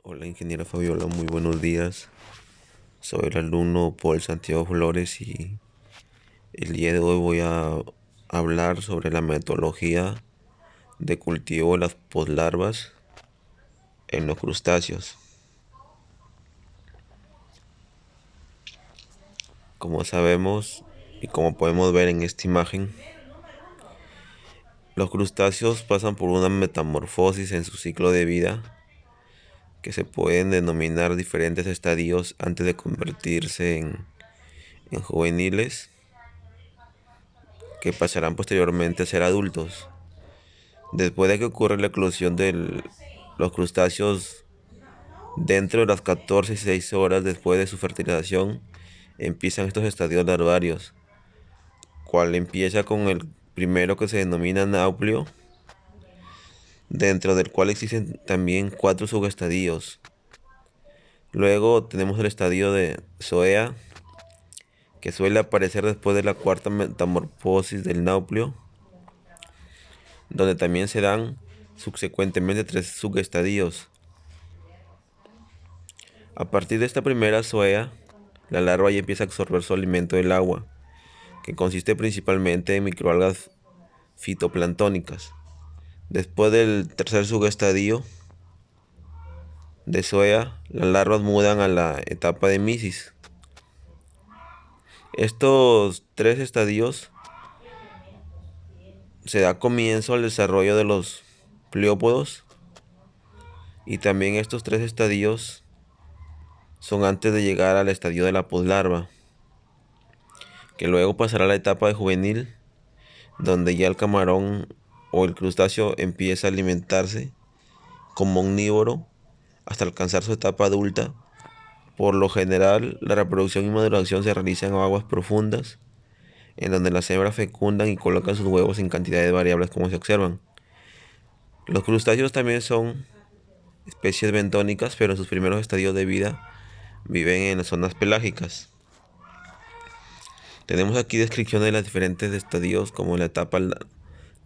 Hola, ingeniera Fabiola, muy buenos días. Soy el alumno Paul Santiago Flores y el día de hoy voy a hablar sobre la metodología de cultivo de las poslarvas en los crustáceos. Como sabemos y como podemos ver en esta imagen, los crustáceos pasan por una metamorfosis en su ciclo de vida que se pueden denominar diferentes estadios antes de convertirse en juveniles que pasarán posteriormente a ser adultos. Después de que ocurre la eclosión de los crustáceos, dentro de las 14 y 6 horas después de su fertilización, empiezan estos estadios larvarios, cual empieza con el primero que se denomina nauplio, dentro del cual existen también 4 subestadios. Luego tenemos el estadio de zoea, que suele aparecer después de la cuarta metamorfosis del nauplio, donde también se dan subsecuentemente 3 subestadios. A partir de esta primera zoea, la larva ya empieza a absorber su alimento del agua, que consiste principalmente en microalgas fitoplanctónicas. Después del tercer subestadio de zoea, las larvas mudan a la etapa de misis. Estos 3 estadios se da comienzo al desarrollo de los pleópodos, y también estos 3 estadios son antes de llegar al estadio de la poslarva, que luego pasará a la etapa de juvenil, donde ya el camarón o el crustáceo empieza a alimentarse como omnívoro hasta alcanzar su etapa adulta. Por lo general, la reproducción y maduración se realiza en aguas profundas, en donde las hembras fecundan y colocan sus huevos en cantidades variables como se observan. Los crustáceos también son especies bentónicas, pero en sus primeros estadios de vida viven en las zonas pelágicas. Tenemos aquí descripciones de los diferentes estadios, como la etapa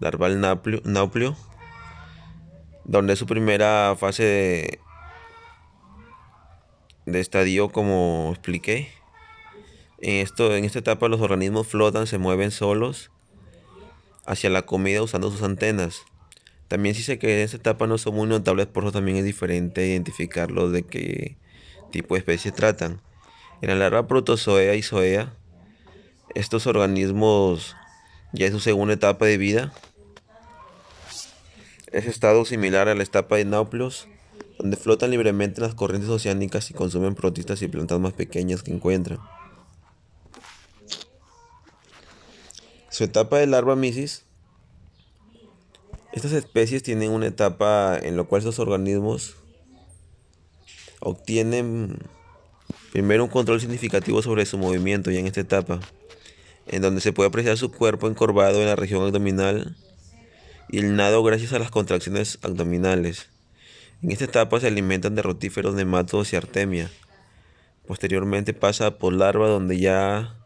larval nauplio, donde es su primera fase de estadio, como expliqué. En esta etapa los organismos flotan, se mueven solos hacia la comida usando sus antenas. También se dice que en esta etapa no son muy notables, por eso también es diferente identificarlos de qué tipo de especie tratan. En la larva protozoea y zoea, estos organismos ya en su segunda etapa de vida, es estado similar a la etapa de náuplios, donde flotan libremente en las corrientes oceánicas y consumen protistas y plantas más pequeñas que encuentran. Su etapa de larva misis. Estas especies tienen una etapa en la cual estos organismos obtienen primero un control significativo sobre su movimiento, ya en esta etapa, en donde se puede apreciar su cuerpo encorvado en la región abdominal y el nado gracias a las contracciones abdominales. En esta etapa se alimentan de rotíferos, nematodos y artemia. Posteriormente pasa a poslarva, donde ya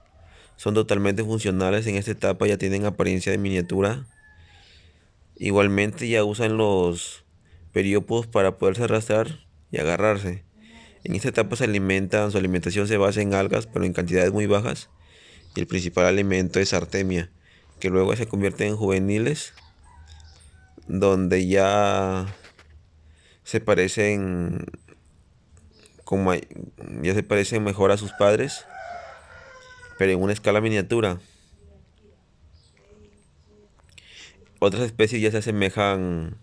son totalmente funcionales. En esta etapa ya tienen apariencia de miniatura. Igualmente ya usan los periópodos para poderse arrastrar y agarrarse. En esta etapa su alimentación se basa en algas, pero en cantidades muy bajas, y el principal alimento es artemia, que luego se convierte en juveniles, donde se parecen como ya se parecen mejor a sus padres, pero en una escala miniatura. Otras especies ya se asemejan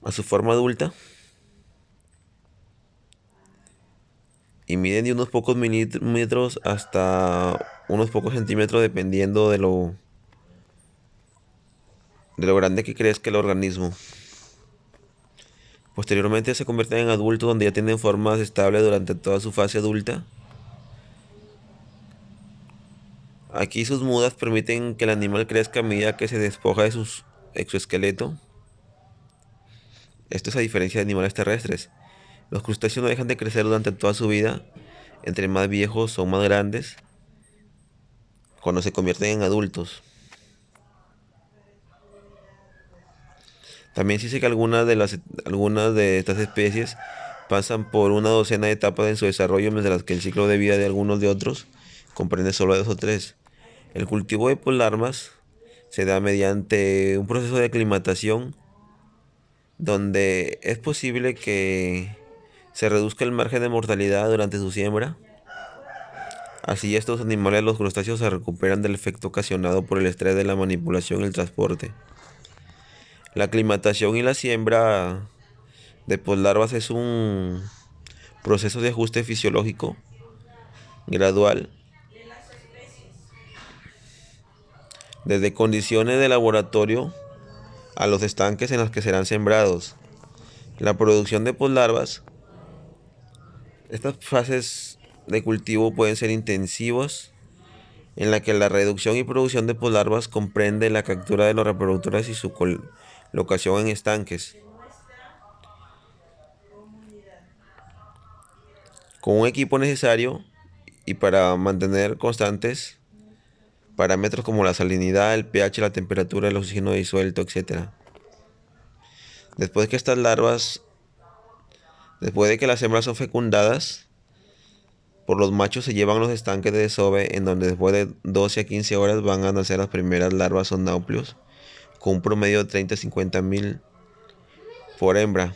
a su forma adulta y miden de unos pocos milímetros hasta unos pocos centímetros, dependiendo de lo grande que crezca el organismo. Posteriormente se convierten en adultos, donde ya tienen formas estables durante toda su fase adulta. Aquí sus mudas permiten que el animal crezca a medida que se despoja de su exoesqueleto. Esto es a diferencia de animales terrestres. Los crustáceos no dejan de crecer durante toda su vida. Entre más viejos son más grandes cuando se convierten en adultos. También se dice que algunas de estas especies pasan por una docena de etapas en su desarrollo, mientras que el ciclo de vida de algunos de otros comprende solo dos o tres. El cultivo de polarmas se da mediante un proceso de aclimatación donde es posible que se reduzca el margen de mortalidad durante su siembra. Así estos animales, los crustáceos, se recuperan del efecto ocasionado por el estrés de la manipulación y el transporte. La aclimatación y la siembra de poslarvas es un proceso de ajuste fisiológico gradual desde condiciones de laboratorio a los estanques en los que serán sembrados. La producción de poslarvas, estas fases de cultivo pueden ser intensivas, en la que la reducción y producción de poslarvas comprende la captura de los reproductores y su colocación en estanques. Con un equipo necesario y para mantener constantes parámetros como la salinidad, el pH, la temperatura, el oxígeno disuelto, etc. Después que estas larvas, después de que las hembras son fecundadas por los machos, se llevan a los estanques de desove, en donde después de 12 a 15 horas van a nacer las primeras larvas o nauplios, con un promedio de 30 a 50 mil por hembra.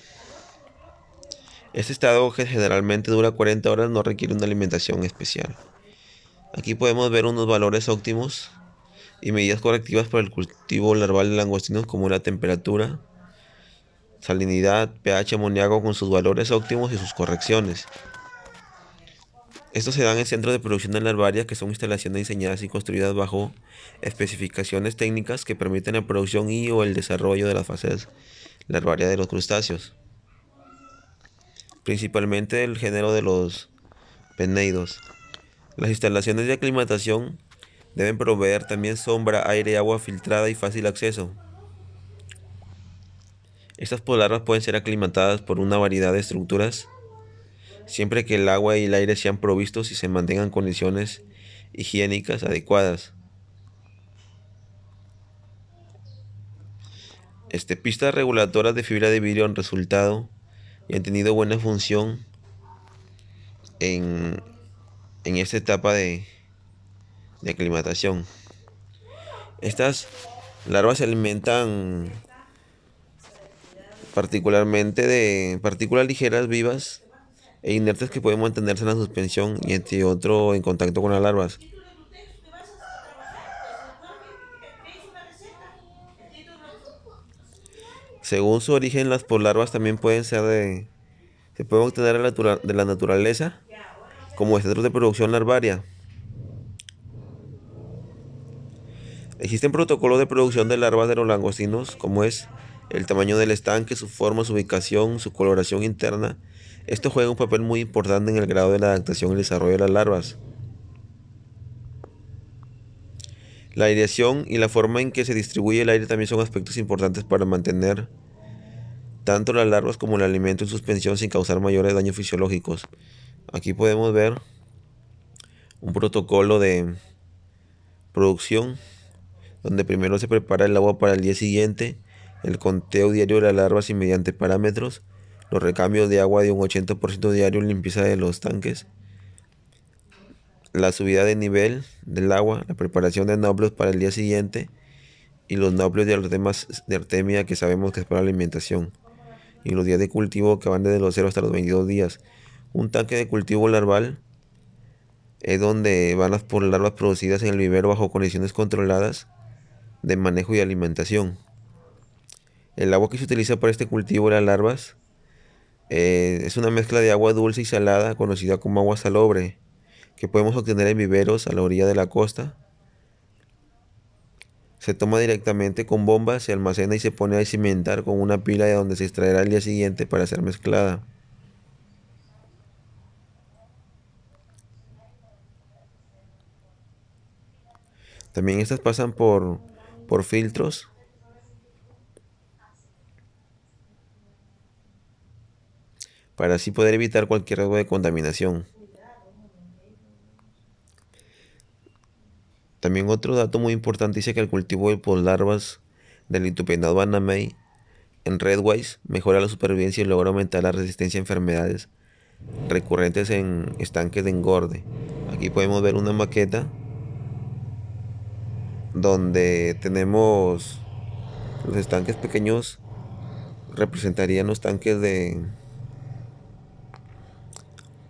Este estado, que generalmente dura 40 horas, no requiere una alimentación especial. Aquí podemos ver unos valores óptimos y medidas correctivas para el cultivo larval de langostinos, como la temperatura, salinidad, pH, amoníaco, con sus valores óptimos y sus correcciones. Estos se dan en centros de producción de larvaria, que son instalaciones diseñadas y construidas bajo especificaciones técnicas que permiten la producción y o el desarrollo de las fases larvarias de los crustáceos, principalmente del género de los peneidos. Las instalaciones de aclimatación deben proveer también sombra, aire y agua filtrada y fácil acceso. Estas poslarvas pueden ser aclimatadas por una variedad de estructuras, siempre que el agua y el aire sean provistos y se mantengan condiciones higiénicas adecuadas. Pistas reguladoras de fibra de vidrio han resultado y han tenido buena función en, en esta etapa de aclimatación. Estas larvas se alimentan particularmente de partículas ligeras, vivas e inertes, que pueden mantenerse en la suspensión y entre otro en contacto con las larvas. Según su origen, las poslarvas también pueden se pueden obtener de la naturaleza como centros de producción larvaria. Existen protocolos de producción de larvas de los langostinos, como es el tamaño del estanque, su forma, su ubicación, su coloración interna. Esto juega un papel muy importante en el grado de la adaptación y el desarrollo de las larvas. La aireación y la forma en que se distribuye el aire también son aspectos importantes para mantener tanto las larvas como el alimento en suspensión sin causar mayores daños fisiológicos. Aquí podemos ver un protocolo de producción donde primero se prepara el agua para el día siguiente, el conteo diario de las larvas y mediante parámetros, los recambios de agua de un 80% diario, limpieza de los tanques, la subida de nivel del agua, la preparación de nauplios para el día siguiente y los nauplios de artemia, que sabemos que es para la alimentación, y los días de cultivo, que van desde los 0 hasta los 22 días. Un tanque de cultivo larval es donde van las larvas producidas en el vivero bajo condiciones controladas de manejo y alimentación. El agua que se utiliza para este cultivo de las larvas es una mezcla de agua dulce y salada, conocida como agua salobre, que podemos obtener en viveros a la orilla de la costa. Se toma directamente con bombas, se almacena y se pone a cimentar con una pila, de donde se extraerá al día siguiente para ser mezclada. También estas pasan por filtros para así poder evitar cualquier riesgo de contaminación. También otro dato muy importante dice que el cultivo de poslarvas del Lithopenado annamei en Redwise mejora la supervivencia y logra aumentar la resistencia a enfermedades recurrentes en estanques de engorde. Aquí podemos ver una maqueta donde tenemos los estanques pequeños, representarían los tanques de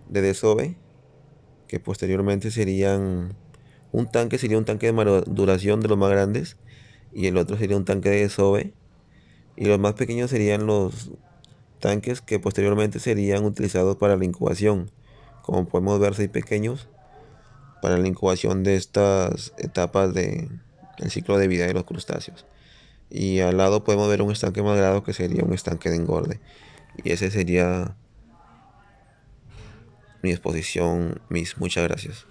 desove, que posteriormente serían sería un tanque de maduración de los más grandes, y el otro sería un tanque de desove, y los más pequeños serían los tanques que posteriormente serían utilizados para la incubación. Como podemos ver, 6 pequeños para la incubación de estas etapas del ciclo de vida de los crustáceos. Y al lado podemos ver un estanque más grande que sería un estanque de engorde. Y ese sería mi exposición, Miss. Muchas gracias.